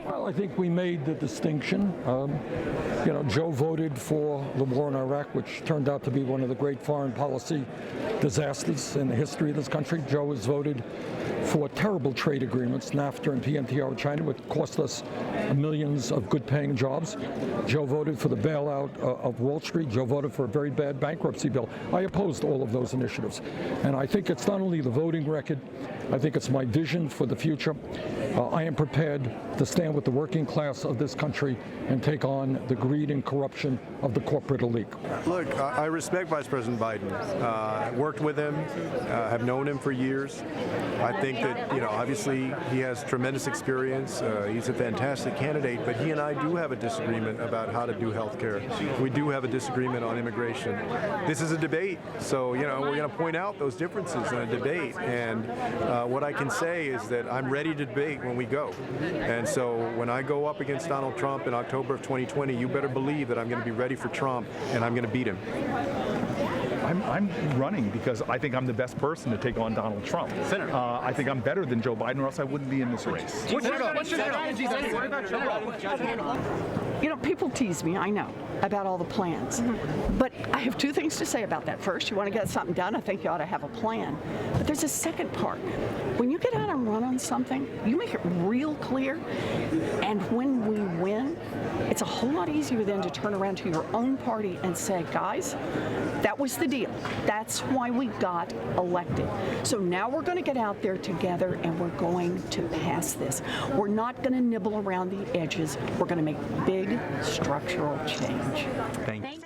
Well, I think we made the distinction. Joe voted for the war in Iraq, which turned out to be one of the great foreign policy disasters in the history of this country. Joe has voted for terrible trade agreements, NAFTA and PNTR with China, which cost us millions of good-paying jobs. Joe voted for the bailout of Wall Street. Joe voted for a very bad bankruptcy bill. I opposed all of those initiatives. And I think it's not only the voting record, I think it's my vision for the future. I am prepared to stand with the working class of this country and take on the greed and corruption of the corporate elite. Look, I respect Vice President Biden. Worked with him, have known him for years. I think that, obviously he has tremendous experience. He's a fantastic candidate, but he and I do have a disagreement about how to do health care. We do have a disagreement on immigration. This is a debate, so, we're going to point out those differences in a debate. And what I can say is that I'm ready to debate when we go. And so when I go up against Donald Trump in October of 2020, you better believe that I'm going to be ready for Trump and I'm going to beat him. I'm running because I think I'm the best person to take on Donald Trump. Senator. I think I'm better than Joe Biden, or else I wouldn't be in this race. What's your strategy? What about Joe? People tease me, I know, about all the plans. But I have two things to say about that. First, you want to get something done, I think you ought to have a plan. But there's a second part. When you get out and run on something, you make it real clear. And when we win, it's a whole lot easier then to turn around to your own party and say, guys, that was the deal. That's why we got elected. So now we're going to get out there together and we're going to pass this. We're not going to nibble around the edges. We're going to make big structural change. Thank you.